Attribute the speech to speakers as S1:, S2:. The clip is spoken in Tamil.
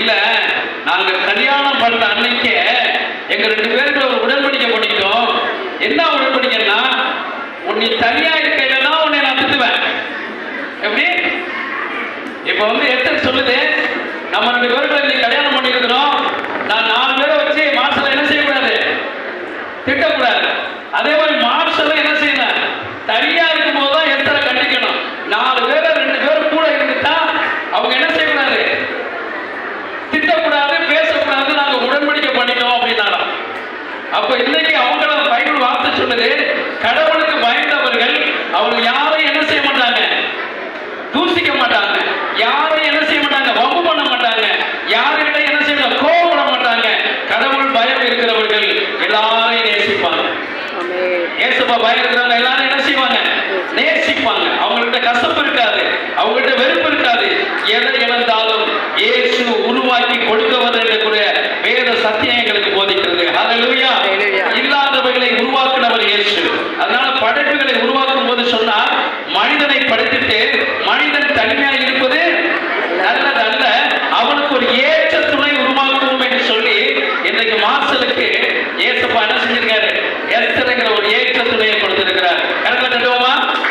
S1: இல்ல நாங்க கல்யாணம் பண்ண அன்னைக்கே எங்க 2 பேருக்கு ஒரு உடன்படிக்கை பண்ணிட்டோம். என்ன உடன்படிக்கைன்னா, நீ தனியா இருக்கையிலனா உன்னை நான் திட்டுவேன். எப்படி இப்ப எத்தனை சொல்லுது, நம்ம 2 பேருக்கு நீ கல்யாணம் பண்ணிருக்கிறோம், நான் 4 பேரை வச்சு மார்ஷல் என்ன செய்யக்கூடாது, திட்டக்கூடாது. அதே மாதிரி மார்ஷல் என்ன செய்யணும், தனியா இருக்கும் போதுதான் எத்தனை கண்டிக்கணும். 4 பேரை 2 பேரும் கூட இருந்துட்டா அவங்க என்ன செய்யக்கூடாது, திட்டக்கூடாது, பேசக்கூடாது. நாங்க உடன்படிக்கை பண்ணிட்டோம் அப்படின்னாலும். அப்ப இன்னைக்கு அவங்கள பைபிள் வார்த்தை சொல்லுது, கடவுளுக்கு பயந்தவர்கள் அவங்க யாரையும் என்ன செய்ய மாட்டாங்க, தூசிக்க மாட்டாங்க, யாரையும் என்ன செய்ய மாட்டாங்க, வம்பு பண்ண மாட்டாங்க, யார்கிட்ட என்ன செய்ய கோபப்பட மாட்டாங்க. கடவுள் பயம் இருக்கிறவர்கள் எல்லாரையும் நேசிப்பாங்க. ஏசப்பா பயம் இருக்கிறவங்க எல்லாரும் என்ன செய்வாங்க, நேசிப்பாங்க. அவங்கள்ட்ட கசப்பு இருக்காது, அவங்கள்ட்ட வெறுப்பு இருக்காது. எதை இழந்தாலும் இயேசு உருவாக்கி கொடுக்கவது என்ற வேத சத்தியம் எங்களுக்கு போதிக்கிறது. ஹல்லேலூயா. இல்லாதவைகளை உருவாக்குனவர் இயேசு. அதனால படைப்புகளை உருவாக்கும் போது சொன்னார், மனிதனை படைத்துட்டு மனிதன் தனிமையா இருப்பது நல்லதல்ல, அவனுக்கு ஒரு ஏற்ற துணை உருவாக்குவோம் என்று சொல்லி இன்னைக்கு மார்ஷலுக்கு ஏசப்பா என்ன செஞ்சிருக்காரு, எஸ்தர்ங்கிற ஒரு ஏற்ற துணையை